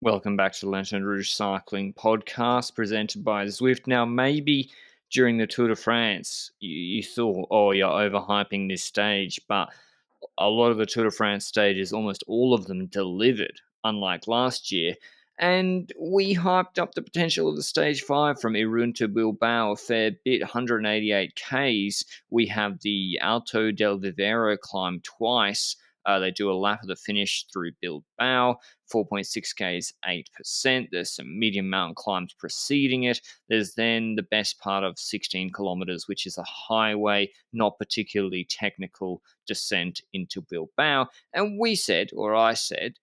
Welcome back to the Lanterne Rouge Cycling Podcast presented by Zwift. Now, maybe during the Tour de France, you thought, oh, you're overhyping this stage, but a lot of the Tour de France stages, almost all of them delivered, unlike last year. And we hyped up the potential of the Stage 5 from Irun to Bilbao a fair bit, 188 Ks. We have the Alto del Vivero climb twice. They do a lap of the finish through Bilbao, 4.6 Ks, 8%. There's some medium mountain climbs preceding it. There's then the best part of 16 kilometers, which is a highway, not particularly technical descent into Bilbao. And we said, or I said,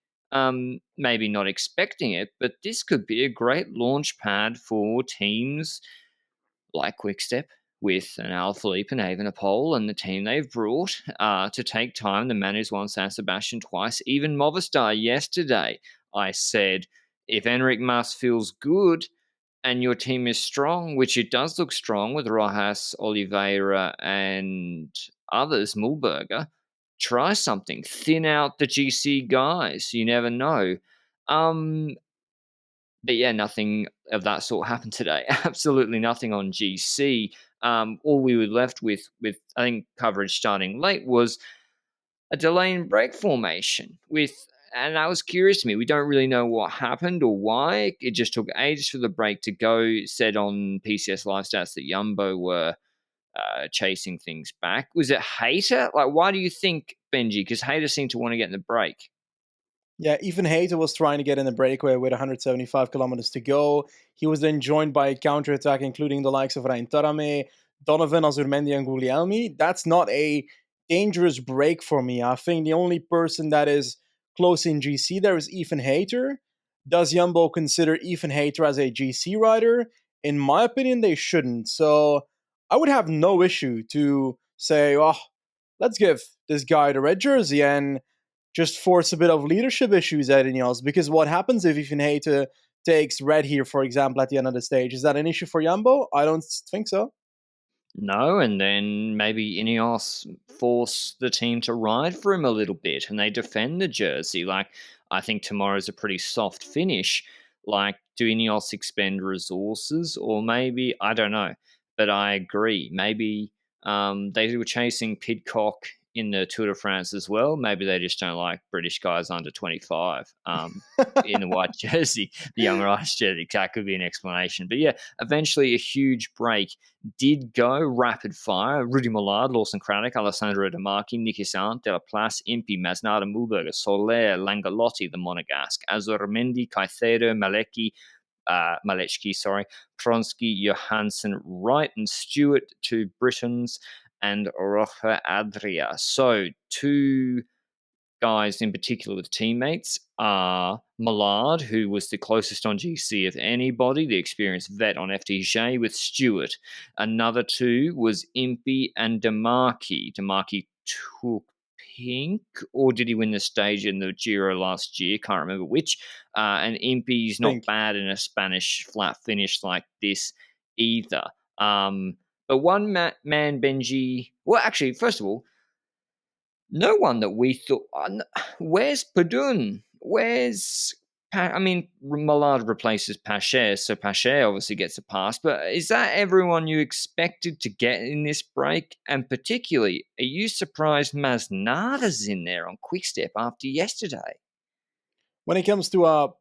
maybe not expecting it, but this could be a great launch pad for teams like Quickstep with an Alaphilippe and Evenepoel and the team they've brought to take time. The man who's won San Sebastian twice, even Movistar yesterday. I said, if Enric Mas feels good and your team is strong, which it does look strong with Rojas, Oliveira, and others, Mulberger, try something. Thin out the GC guys. You never know. But yeah, nothing of that sort happened today. Absolutely nothing on GC. All we were left with I think coverage starting late was a delay in break formation and that was curious to me. We don't really know what happened or why. It just took ages for the break to go. Said on PCS Live Stats that Jumbo were chasing things back. Was it Hayter? Like, why do you think, Benji? Because Hayter seemed to want to get in the break. Yeah, even Hayter was trying to get in the breakaway with 175 kilometers to go. He was then joined by a counterattack, including the likes of Rein Tarame, Donovan, Azurmendi, and Guglielmi. That's not a dangerous break for me. I think the only person that is close in GC there is Ethan Hayter. Does Jumbo consider Ethan Hayter as a GC rider? In my opinion, they shouldn't. So I would have no issue to say, oh, let's give this guy the red jersey and just force a bit of leadership issues at Ineos. Because what happens if Ethan Hayter takes red here, for example, at the end of the stage? Is that an issue for Jumbo? I don't think so. No, and then maybe Ineos force the team to ride for him a little bit and they defend the jersey. Like, I think tomorrow's a pretty soft finish. Like, do Ineos expend resources? Or maybe, I don't know. But I agree. Maybe they were chasing Pidcock in the Tour de France as well. Maybe they just don't like British guys under 25 in the white jersey, the young riders jersey. That could be an explanation. But yeah, eventually a huge break did go rapid fire. Rudy Mollard, Lawson Craddock, Alessandro De Marchi, Niki Sant, De La Place, Impi, Masnada, Mulberger, Soler, Langalotti, the Monegasque, Azurmendi, Caicedo, Malechki, Pronsky, Johansson, Wright, and Stewart, two Britons, and Rocha Adria. So, two guys in particular with teammates are Millard, who was the closest on GC of anybody, the experienced vet on FDJ with Stewart. Another two was Impey and Demarchi. Demarchi took pink, or did he win the stage in the Giro last year? Can't remember which. And Impey's not bad in a Spanish flat finish like this either. But one man, Benji. Well, actually, first of all, no one that we thought. Where's Padun? Millard replaces Pacher, so Pacher obviously gets a pass. But is that everyone you expected to get in this break? And particularly, are you surprised Masnada's in there on Quickstep after yesterday? When it comes to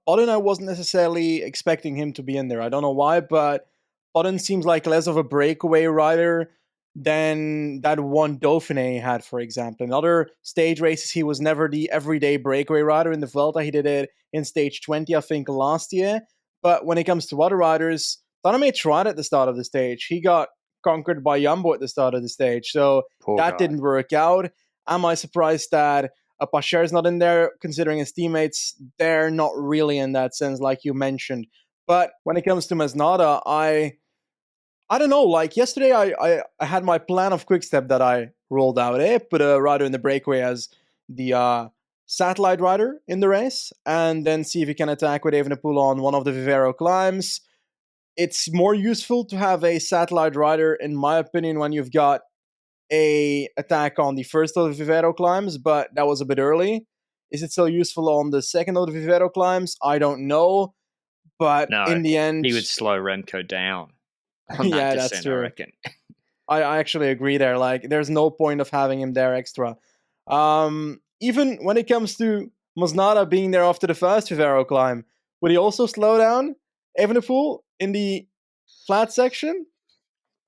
Bodden, I wasn't necessarily expecting him to be in there. I don't know why, but Bodden seems like less of a breakaway rider than that one Dauphiné had, for example. In other stage races, he was never the everyday breakaway rider. In the Vuelta, he did it in stage 20, I think, last year. But when it comes to other riders, Taname tried at the start of the stage. He got conquered by Jumbo at the start of the stage. So that didn't work out. Am I surprised that Pacher is not in there, considering his teammates? They're not really in that sense, like you mentioned. But when it comes to Masnada, I don't know. Like yesterday, I had my plan of Quickstep that I rolled out. Put a rider in the breakaway as the satellite rider in the race, and then see if he can attack with Evenepoel on one of the Vivero climbs. It's more useful to have a satellite rider, in my opinion, when you've got a attack on the first of the Vivero climbs, but that was a bit early. Is it still useful on the second of the Vivero climbs? I don't know. But No, in the end, he would slow Remco down on that yeah, that's descent, I true. reckon. I actually agree there. Like, there's no point of having him there extra. Even when it comes to Mosnada being there after the first Vivero climb, would he also slow down Evenepoel in the flat section?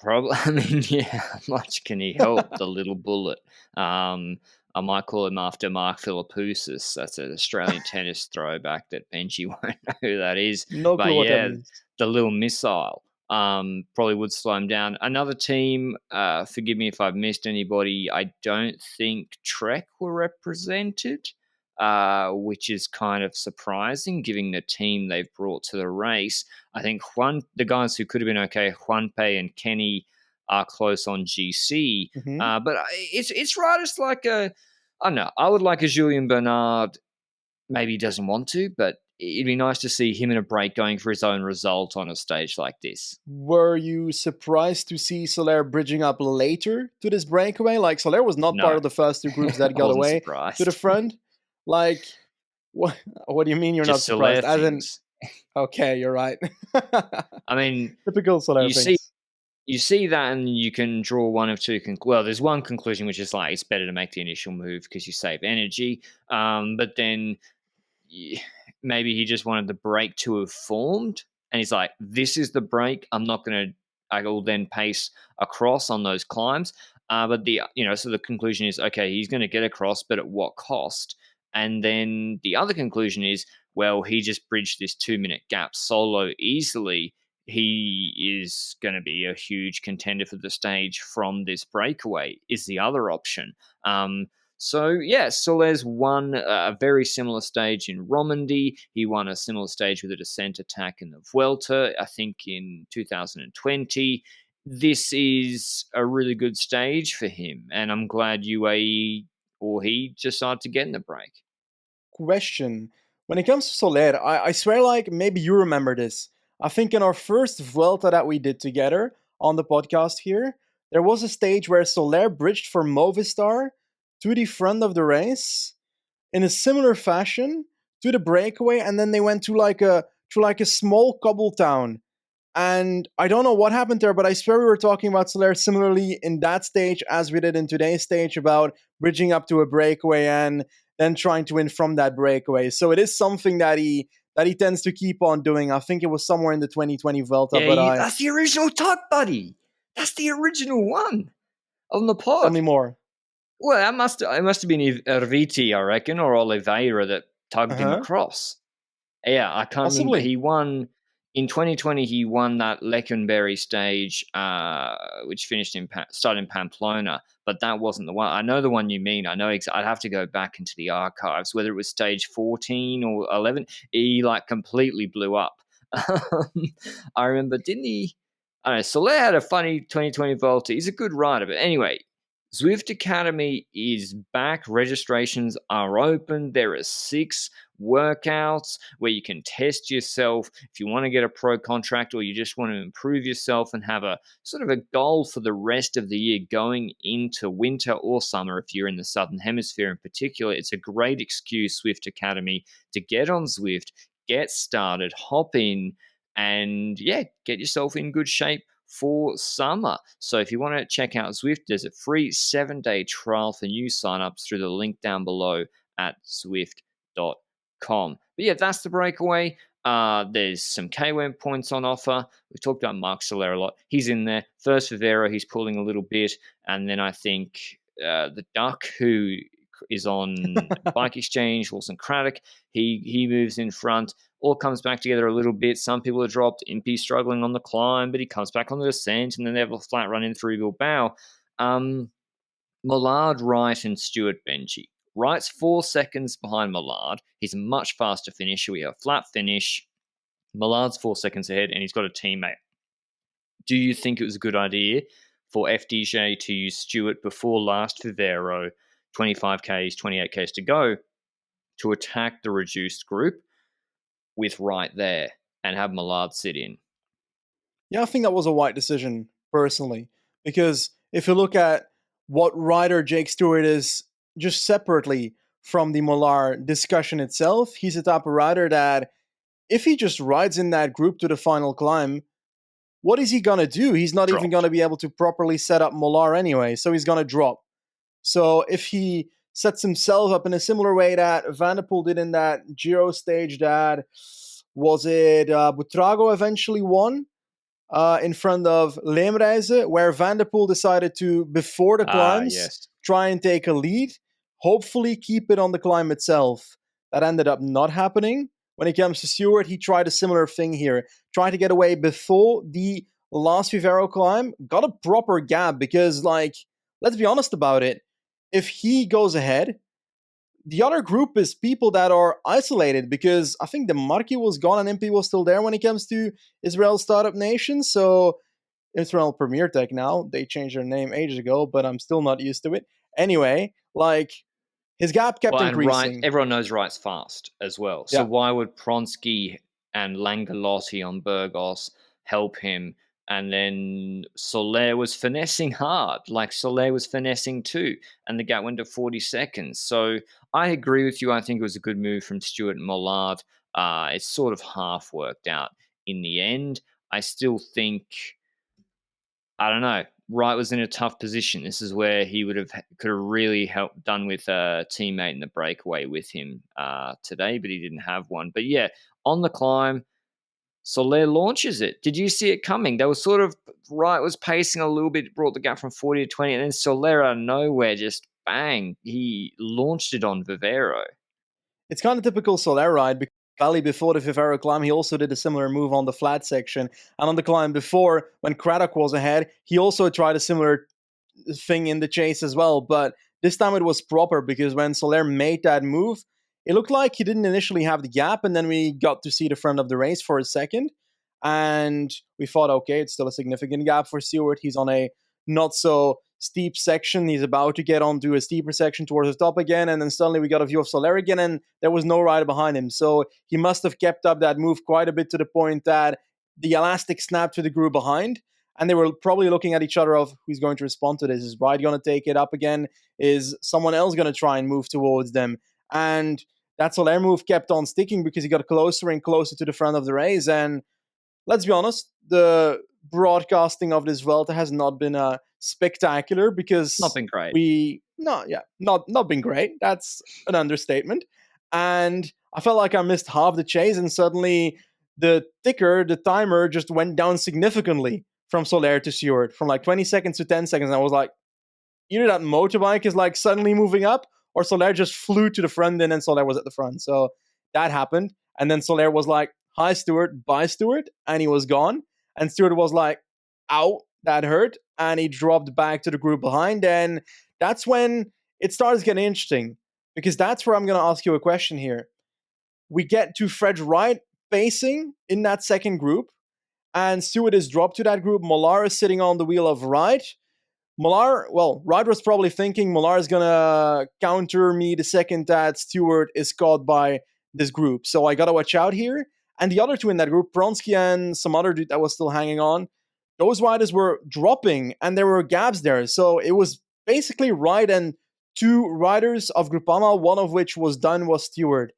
Probably. I mean, yeah. How much can he help? The little bullet. I might call him after Mark Philippoussis. That's an Australian tennis throwback that Benji won't know who that is. No But clue what that yeah, means. the little missile. Probably would slow him down. Another team. Forgive me if I've missed anybody. I don't think Trek were represented. Which is kind of surprising, given the team they've brought to the race. I think the guys who could have been okay, Juanpe and Kenny, are close on GC. Mm-hmm. But it's right. It's like I don't know. I would like a Julien Bernard. Maybe he doesn't want to, but it'd be nice to see him in a break going for his own result on a stage like this. Were you surprised to see Soler bridging up later to this breakaway? Like, Soler was not part No, of the first two groups that I got wasn't away to the surprised. front. Like, what do you mean you're not Just Soler surprised? As in, things. okay, you're right. I mean, Typical Soler you see things. you see that and you can draw one of two well, there's one conclusion which is like it's better to make the initial move because you save energy, but then maybe he just wanted the break to have formed and he's like, this is the break, I will then pace across on those climbs, but so the conclusion is, okay, he's going to get across, but at what cost? And then the other conclusion is, well, he just bridged this 2 minute gap solo easily. He is going to be a huge contender for the stage from this breakaway, is the other option. So, yeah, Soles won a very similar stage in Romandy. He won a similar stage with a descent attack in the Vuelta, I think in 2020. This is a really good stage for him, and I'm glad UAE or he decided to get in the break. Question. When it comes to Soler, I swear, like, maybe you remember this. I think in our first Vuelta that we did together on the podcast here, there was a stage where Soler bridged for Movistar to the front of the race in a similar fashion to the breakaway, and then they went to like a small cobble town. And I don't know what happened there, but I swear we were talking about Soler similarly in that stage as we did in today's stage about bridging up to a breakaway and then trying to win from that breakaway. So it is something that he tends to keep on doing. I think it was somewhere in the 2020 Vuelta, but Yeah, that's the original tug, buddy. That's the original one on the tell me pod. more. Well, it must have been Erviti, I reckon, or Oliveira that Uh tugged him huh. across. Yeah, I can't remember. Possibly. He won in 2020. He won that Leckenberry stage, which finished started in Pamplona, but that wasn't the one. I know the one you mean. I know. I'd have to go back into the archives, whether it was stage 14 or 11. He like completely blew up. I remember, didn't he? I don't know. Soler had a funny 2020 Volta. He's a good rider, but anyway, Zwift Academy is back. Registrations are open. There are 6 workouts where you can test yourself if you want to get a pro contract or you just want to improve yourself and have a sort of a goal for the rest of the year going into winter or summer. If you're in the Southern Hemisphere in particular, it's a great excuse, Swift Academy, to get on Zwift, get started, hop in, and yeah, get yourself in good shape for summer. So if you want to check out Zwift, there's a free 7-day trial for new signups through the link down below at zwift.com. But yeah, that's the breakaway. There's some KWM points on offer. We've talked about Mark Soler a lot. He's in there. First Vivero, he's pulling a little bit. And then I think the Duck, who is on Bike Exchange, Wilson Craddock, he moves in front. All comes back together a little bit. Some people are dropped. Impey struggling on the climb, but he comes back on the descent, and then they have a flat run in through Bilbao. Millard, Wright, and Stewart, Benji. Wright's 4 seconds behind Millard. He's a much faster finisher. We have a flat finish. Millard's 4 seconds ahead, and he's got a teammate. Do you think it was a good idea for FDJ to use Stewart before last Vivero, 25Ks, 28Ks to go, to attack the reduced group with Wright there and have Millard sit in? Yeah, I think that was a white decision, personally. Because if you look at what rider Jake Stewart is just separately from the Molar discussion itself. He's the type of rider that if he just rides in that group to the final climb, what is he going to do? He's not even going Dropped. to be able to properly set up Molar anyway, so he's going to drop. So if he sets himself up in a similar way that Van der Poel did in that Giro stage that, was it Butrago eventually won in front of Leemreize, where Van der Poel decided to, before the climbs, Yes. try and take a lead, hopefully keep it on the climb itself. That ended up not happening. When it comes to Stewart, he tried a similar thing here. Tried to get away before the last Vivero climb, got a proper gap because, like, let's be honest about it. If he goes ahead, the other group is people that are isolated because I think the Marquis was gone and MP was still there when it comes to Israel Startup Nation. So Israel Premier Tech now, they changed their name ages ago, but I'm still not used to it. Anyway, like, his gap kept Well, and Wright, increasing. everyone knows Wright's fast as well. So Yeah. why would Pronsky and Langalotti on Burgos help him? And then Soler was finessing hard. Like, Soler was finessing too. And the gap went to 40 seconds. So I agree with you. I think it was a good move from Stuart and Mollard. It's sort of half worked out in the end. I still think, I don't know, Wright was in a tough position. This is where he could have really helped done with a teammate in the breakaway with him today, but he didn't have one. But yeah, on the climb, Soler launches it. Did you see it coming? They were sort of, Wright was pacing a little bit, brought the gap from 40 to 20, and then Soler out of nowhere just bang, he launched it on Vivero. It's kind of typical Soler ride because Valley before the Vivero climb, he also did a similar move on the flat section. And on the climb before, when Craddock was ahead, he also tried a similar thing in the chase as well. But this time it was proper because when Soler made that move, it looked like he didn't initially have the gap, and then we got to see the front of the race for a second. And we thought, okay, it's still a significant gap for Stewart. He's on a not so steep section. He's about to get onto a steeper section towards the top again. And then suddenly we got a view of Soler again, and there was no rider behind him. So he must have kept up that move quite a bit to the point that the elastic snapped to the group behind. And they were probably looking at each other of who's going to respond to this. Is Wright going to take it up again? Is someone else going to try and move towards them? And that Soler move kept on sticking because he got closer and closer to the front of the race. And let's be honest, the broadcasting of this Vuelta has not been spectacular because Not been great. not been great. That's an understatement. And I felt like I missed half the chase, and suddenly the timer just went down significantly from Soler to Stewart, from like 20 seconds to 10 seconds. And I was like, either that motorbike is like suddenly moving up, or Soler just flew to the front and then Soler was at the front. So that happened. And then Soler was like, hi, Stewart, bye, Stewart. And he was gone. And Stewart was like, ow, that hurt. And he dropped back to the group behind. And that's when it starts getting interesting, because that's where I'm going to ask you a question here. We get to Fred Wright pacing in that second group, and Stewart is dropped to that group. Mollard is sitting on the wheel of Wright. Wright was probably thinking Mollard is going to counter me the second that Stewart is caught by this group. So I got to watch out here. And the other two in that group, Pronsky and some other dude that was still hanging on, those riders were dropping and there were gaps there. So it was basically Wright and two riders of Groupama, one of which was Stewart.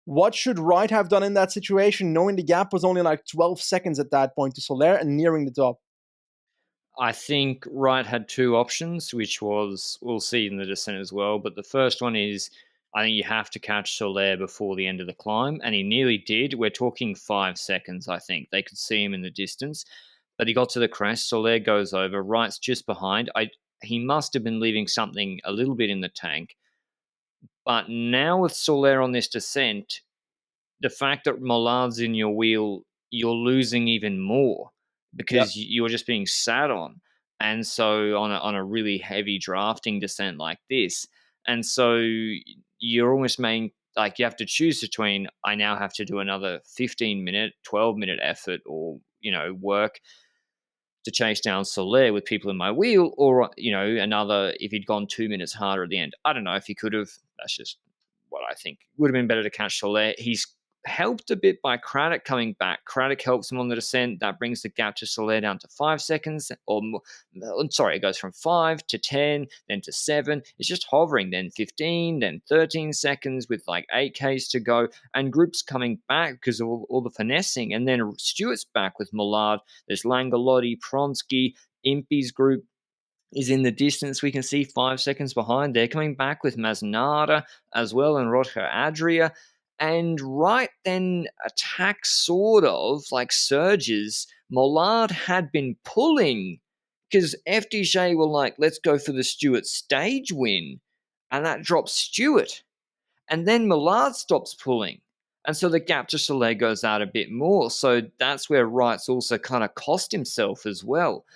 What should Wright have done in that situation, knowing the gap was only like 12 seconds at that point to Soler and nearing the top? I think Wright had two options, which was, we'll see in the descent as well. But the first one is, I think you have to catch Soler before the end of the climb. And he nearly did. We're talking 5 seconds, I think. They could see him in the distance. But he got to the crest. Soler goes over. Wright's just behind. He must have been leaving something a little bit in the tank. But now with Soler on this descent, the fact that Mollard's in your wheel, you're losing even more because you're just being sat on. And so on a really heavy drafting descent like this, and so you're almost making, like, you have to choose between, I now have to do another 15-minute, 12-minute effort, or work to chase down Soler with people in my wheel, or another, if he'd gone 2 minutes harder at the end. I don't know if he could have. That's just what I think. Would have been better to catch Soler. helped a bit by Craddock coming back. Craddock helps him on the descent. That brings the gap to Soler down to 5 seconds. It goes from 5 to 10, then to 7. It's just hovering, then 15, then 13 seconds with like 8Ks to go. And groups coming back because of all the finessing. And then Stewart's back with Millard. There's Langolotti, Pronsky, Impey's group is in the distance. We can see 5 seconds behind. They're coming back with Masnada as well and Roger Adria. And right then, attack sort of like surges. Mollard had been pulling because FDJ were like, let's go for the Stewart stage win. And that drops Stewart. And then Millard stops pulling. And so the gap to Soler goes out a bit more. So that's where Wright's also kind of cost himself as well.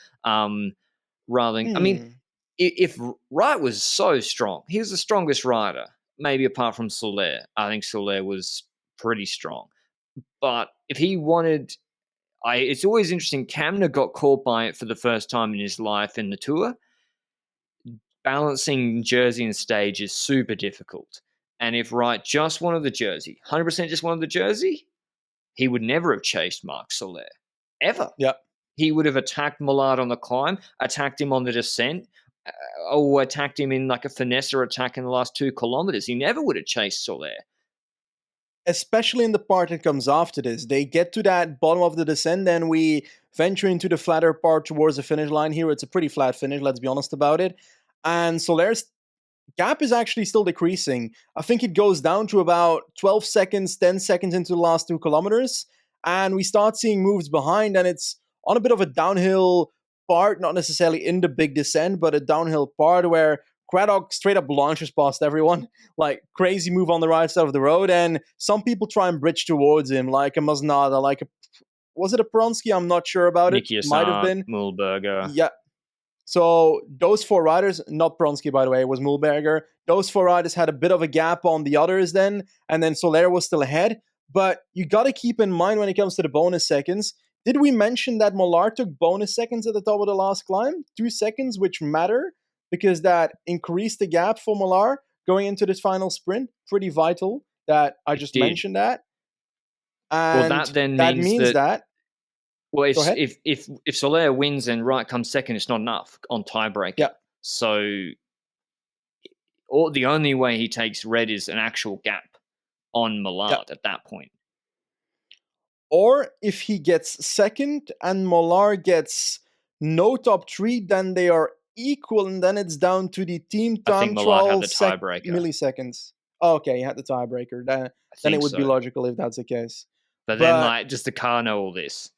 If Wright was so strong, he was the strongest rider, maybe apart from Soler. I think Soler was pretty strong. But if he wanted, it's always interesting. Kamner got caught by it for the first time in his life in the Tour. Balancing jersey and stage is super difficult. And if Wright just wanted the jersey, 100% just wanted the jersey, he would never have chased Marc Soler, ever. Yeah. He would have attacked Millard on the climb, attacked him on the descent, or attacked him in like a finesser attack in the last 2 kilometers. He never would have chased Soler. Especially in the part that comes after this. They get to that bottom of the descent, and we venture into the flatter part towards the finish line here. It's a pretty flat finish, let's be honest about it. And Soler's gap is actually still decreasing. I think it goes down to about 12 seconds, 10 seconds into the last 2 kilometers. And we start seeing moves behind, and it's on a bit of a downhill part, not necessarily in the big descent, but a downhill part where Craddock straight up launches past everyone, like crazy move on the right side of the road, and some people try and bridge towards him, like a Masnada, was it a Pronsky? I'm not sure about Nicky it. Might have been. Mühlberger. Yeah. So those 4 riders, not Pronsky by the way, it was Mühlberger. Those 4 riders had a bit of a gap on the others then, and then Soler was still ahead. But you got to keep in mind when it comes to the bonus seconds, did we mention that Mollard took bonus seconds at the top of the last climb? 2 seconds, which matter because that increased the gap for Mollard going into this final sprint. Pretty vital that I just mentioned that. And that then means that. Well, if Soler wins and Wright comes second, it's not enough on tiebreaker. Yeah. So the only way he takes red is an actual gap on Mollard at that point. Or if he gets second and Mollard gets no top 3, then they are equal, and then it's down to the team time. I think Mollard had the tiebreaker. Milliseconds. Oh, okay, he had the tiebreaker. Then it would be logical if that's the case. But then, does the car know all this?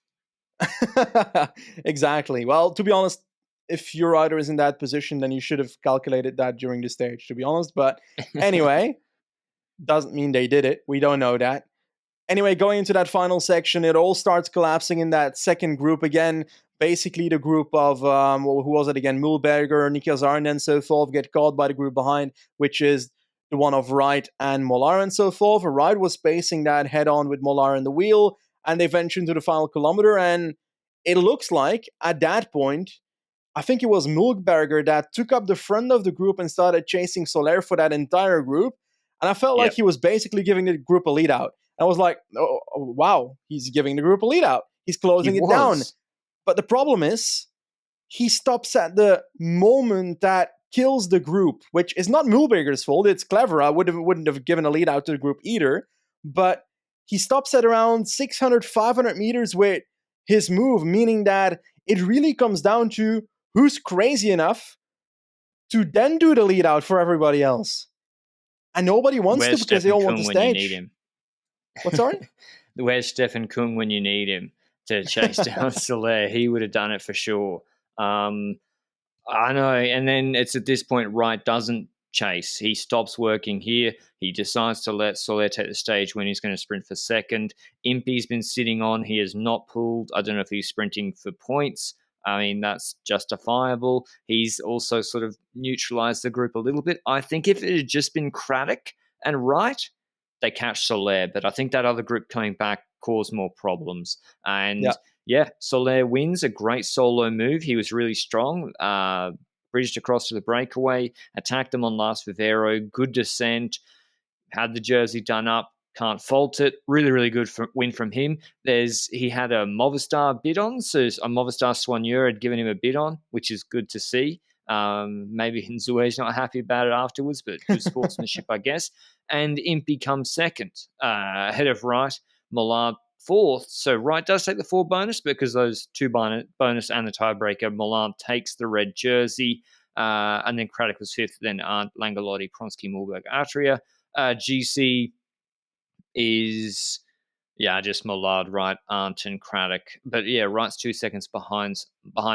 Exactly. Well, to be honest, if your rider is in that position, then you should have calculated that during the stage, to be honest. But anyway, doesn't mean they did it. We don't know that. Anyway, going into that final section, it all starts collapsing in that second group again. Basically, the group of, who was it again? Mühlberger, Nicky Hazard, and so forth get caught by the group behind, which is the one of Wright and Mollard and so forth. Wright was pacing that head-on with Mollard in the wheel, and they venture into the final kilometer, and it looks like, at that point, I think it was Mühlberger that took up the front of the group and started chasing Soler for that entire group, and I felt like he was basically giving the group a lead out. I was like, oh, wow, he's giving the group a lead out. He's closing it down. But the problem is, he stops at the moment that kills the group, which is not Mühlberger's fault. It's clever. I wouldn't have given a lead out to the group either. But he stops at around 600, 500 meters with his move, meaning that it really comes down to who's crazy enough to then do the lead out for everybody else. And nobody wants to because they all want the stage. When you need him? What, sorry? Where's Stefan Kung when you need him to chase down Soler? He would have done it for sure. I know. And then it's at this point, Wright doesn't chase. He stops working here. He decides to let Soler take the stage when he's going to sprint for second. Impey's been sitting on. He has not pulled. I don't know if he's sprinting for points. I mean, that's justifiable. He's also sort of neutralized the group a little bit. I think if it had just been Craddock and Wright, they catch Soler, but I think that other group coming back caused more problems. And Soler wins, a great solo move. He was really strong, bridged across to the breakaway, attacked them on Last Vivero, good descent, had the jersey done up, Can't fault it. Really, really good win from him. He had a Movistar bid on, so a Movistar Soigneur had given him a bid on, which is good to see. Maybe Nzue's not happy about it afterwards, but good sportsmanship, I guess. And Impey comes second, ahead of Wright. Millard fourth. So Wright does take the 4 bonus because those 2 bonus and the tiebreaker. Millard takes the red jersey. And then Craddock was fifth. Then Arndt, Langolotti, Kronsky, Mulberg, Atria. GC is just Millard, Wright, Arndt, and Craddock. But yeah, Wright's 2 seconds behind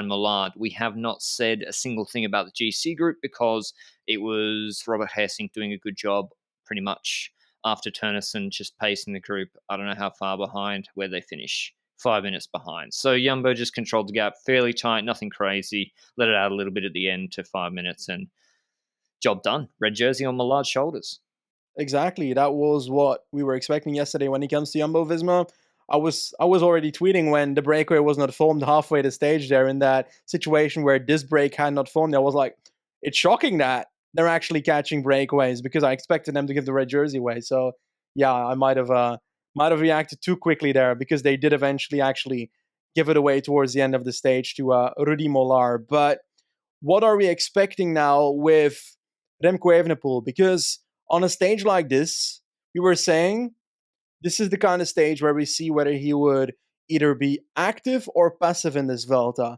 Millard. We have not said a single thing about the GC group because it was Robert Hessink doing a good job pretty much after Turnison just pacing the group. I don't know how far behind, where they finish. 5 minutes behind. So Jumbo just controlled the gap fairly tight, nothing crazy. Let it out a little bit at the end to 5 minutes and job done. Red jersey on Millard's shoulders. Exactly. That was what we were expecting yesterday when it comes to Jumbo Visma. I was already tweeting when the breakaway was not formed halfway the stage there in that situation where this break had not formed. I was like, it's shocking that they're actually catching breakaways because I expected them to give the red jersey away. So yeah, I might have reacted too quickly there because they did eventually actually give it away towards the end of the stage to Rudy Mollard. But what are we expecting now with Remco Evenepoel? Because on a stage like this, we were saying this is the kind of stage where we see whether he would either be active or passive in this Vuelta.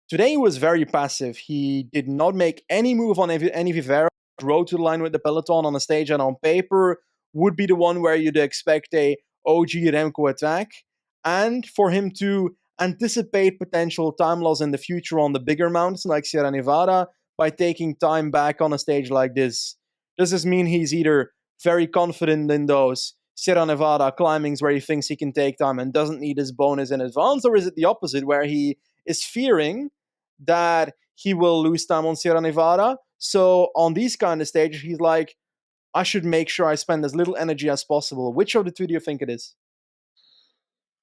Today he was very passive. He did not make any move on any Vivera, rode to the line with the peloton on a stage and on paper would be the one where you'd expect a OG Remco attack. And for him to anticipate potential time loss in the future on the bigger mountains like Sierra Nevada by taking time back on a stage like this. Does this mean he's either very confident in those Sierra Nevada climbings where he thinks he can take time and doesn't need his bonus in advance? Or is it the opposite where he is fearing that he will lose time on Sierra Nevada? So on these kind of stages, he's like, I should make sure I spend as little energy as possible. Which of the two do you think it is?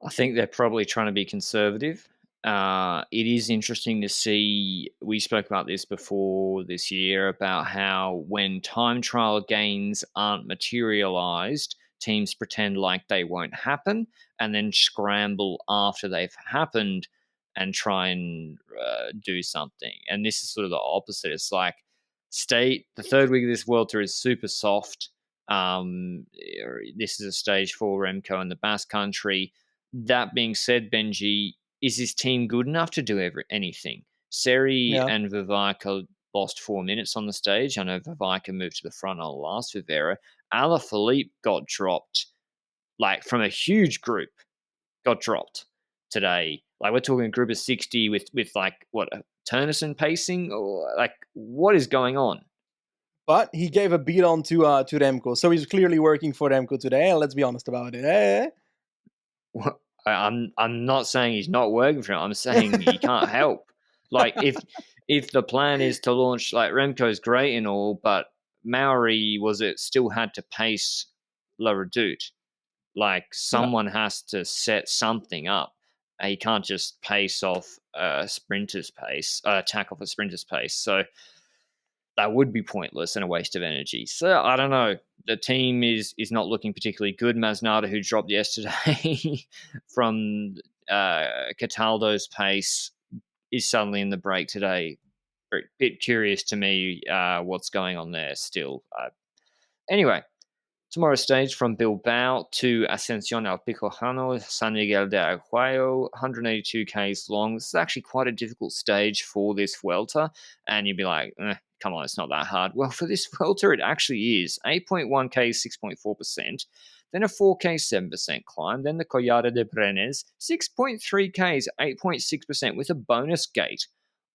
I think they're probably trying to be conservative. It is interesting to see. We spoke about this before this year about how when time trial gains aren't materialized, teams pretend like they won't happen and then scramble after they've happened and try and do something. And this is sort of the opposite. It's like the third week of this Vuelta is super soft. This is a stage for Remco in the Basque Country. That being said, Benji, is his team good enough to do anything? Seri Yeah. and Vivaika lost 4 minutes on the stage. I know Vivaika moved to the front on the last Vivera. Alaphilippe got dropped, like from a huge group, got dropped today. Like we're talking a group of 60 with like what, Turnison pacing, or like what is going on? But he gave a beat on to Remco, so he's clearly working for Remco today. And let's be honest about it. I'm not saying he's not working for him. I'm saying he can't help. Like if the plan is to launch, like Remco's great and all, but Maori still had to pace La Redoute. Like someone has to set something up. He can't just pace off a sprinter's pace, attack off a sprinter's pace. So that would be pointless and a waste of energy. So I don't know. The team is not looking particularly good. Masnada, who dropped yesterday from Cataldo's pace, is suddenly in the break today. A bit curious to me what's going on there still. Anyway, tomorrow's stage from Bilbao to Ascensión al Picojano, San Miguel de Aguayo, 182 Ks long. This is actually quite a difficult stage for this Vuelta. And you'd be like, come on, it's not that hard. Well, for this Vuelta, it actually is. 8.1 Ks, 6.4%. Then a 4K, 7% climb. Then the Collada de Brenes, 6.3 Ks, 8.6% with a bonus gate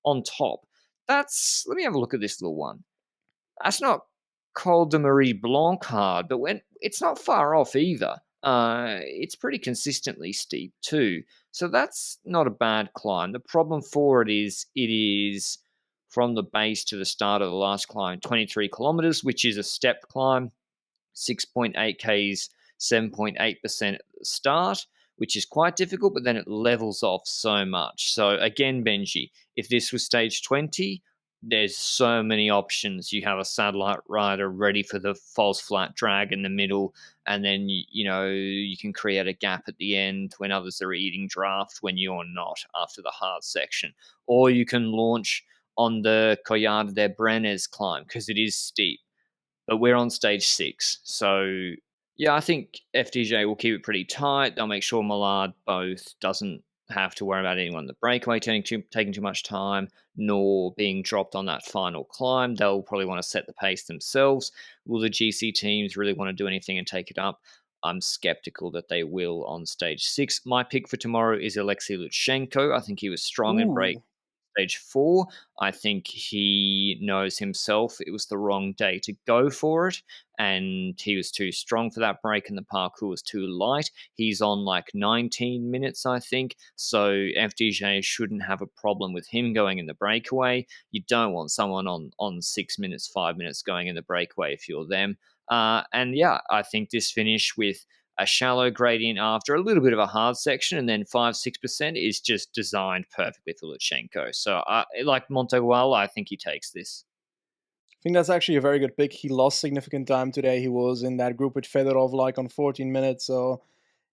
on top. Let me have a look at this little one. That's not Col de Marie Blanc hard, but it's not far off either. It's pretty consistently steep too. So that's not a bad climb. The problem for it is from the base to the start of the last climb, 23 kilometers, which is a stepped climb, 6.8 Ks, 7.8% at the start, which is quite difficult, but then it levels off so much. So again, Benji, if this was stage 20, there's so many options. You have a satellite rider ready for the false flat drag in the middle, and then you can create a gap at the end when others are eating draft when you're not after the hard section, or you can launch on the Collard de Brenes climb because it is steep, but we're on stage 6. So yeah, I think FDJ will keep it pretty tight. They'll make sure Millard both doesn't have to worry about anyone in the breakaway taking too much time, nor being dropped on that final climb. They'll probably want to set the pace themselves. Will the GC teams really want to do anything and take it up? I'm skeptical that they will on stage 6. My pick for tomorrow is Alexei Lutsenko. I think he was strong in break Ooh. stage 4. I think he knows himself it was the wrong day to go for it, and he was too strong for that break, and the parkour was too light. He's on like 19 minutes, I think, so FDJ shouldn't have a problem with him going in the breakaway. You don't want someone on 6 minutes, 5 minutes going in the breakaway if you're them. And yeah, I think this finish with a shallow gradient after a little bit of a hard section, and then 5-6% is just designed perfectly for Lutsenko. So, like Montegual, I think he takes this. I think that's actually a very good pick. He lost significant time today. He was in that group with Fedorov like on 14 minutes. So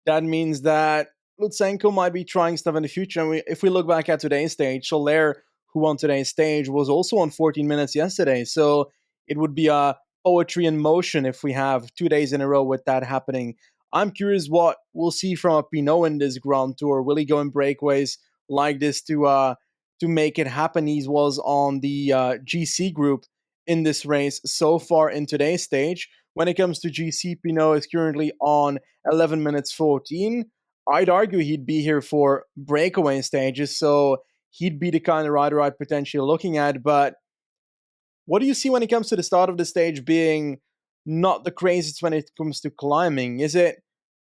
that means that Lutsenko might be trying stuff in the future. And if we look back at today's stage, Soler, who won today's stage, was also on 14 minutes yesterday. So it would be a poetry in motion if we have 2 days in a row with that happening. I'm curious what we'll see from a Pinot in this Grand Tour. Will he go in breakaways like this to make it happen? He was on the GC group in this race so far in today's stage. When it comes to GC, Pinot is currently on 11 minutes 14. I'd argue he'd be here for breakaway stages, so he'd be the kind of rider I'd potentially looking at. But what do you see when it comes to the start of the stage being not the craziest when it comes to climbing? Is it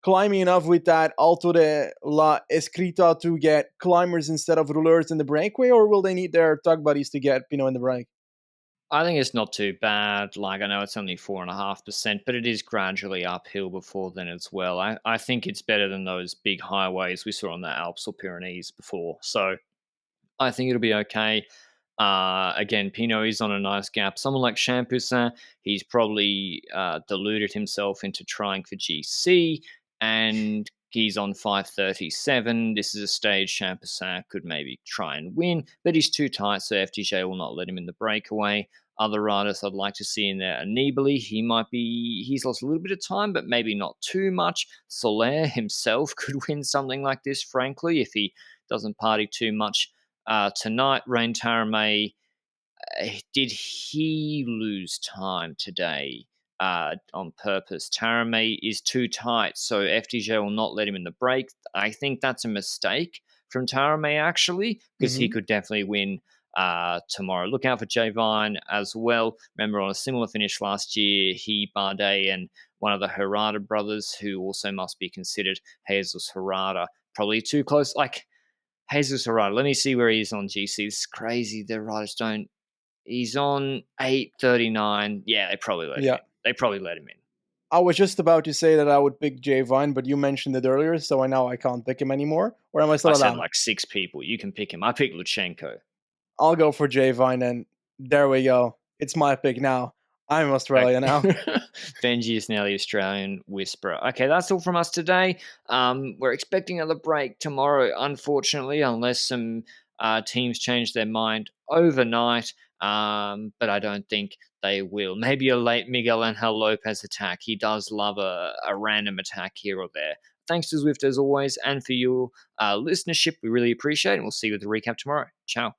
climbing enough with that Alto de la Escrita to get climbers instead of rouleurs in the breakaway, or will they need their tug buddies to get Pinot in the break? I think it's not too bad. Like, I know it's only 4.5%, but it is gradually uphill before then as well. I think it's better than those big highways we saw on the Alps or Pyrenees before. So I think it'll be okay. Again, Pinot is on a nice gap. Someone like Champoussin, he's probably deluded himself into trying for GC, and he's on 5:37. This is a stage Champoussin could maybe try and win, but he's too tight, so FDJ will not let him in the breakaway. Other riders I'd like to see in there are Nibali. He's lost a little bit of time, but maybe not too much. Soler himself could win something like this, frankly, if he doesn't party too much tonight. Rain Taramay, did he lose time today on purpose? Taramay is too tight, so FDJ will not let him in the break. I think that's a mistake from Taramay, actually, because he Mm-hmm. could definitely win tomorrow. Look out for Jay Vine as well. Remember, on a similar finish last year, he, Bardet, and one of the Harada brothers, who also must be considered Jesus Harada, probably too close. Like, Jesus Harada, let me see where he is on GC. It's crazy. The riders don't. He's on 8:39. Yeah, they probably let him Yeah. in. They probably let him in. I was just about to say that I would pick Jay Vine, but you mentioned it earlier, so I can't pick him anymore. Or am I I still said allowed? like 6 people. You can pick him. I picked Lutsenko. I'll go for Jay Vine, and there we go. It's my pick now. I'm Australia now. Benji is now the Australian whisperer. Okay, that's all from us today. We're expecting another break tomorrow, unfortunately, unless some teams change their mind overnight. But I don't think they will. Maybe a late Miguel Angel Lopez attack. He does love a random attack here or there. Thanks to Zwift as always, and for your listenership. We really appreciate it. And we'll see you with the recap tomorrow. Ciao.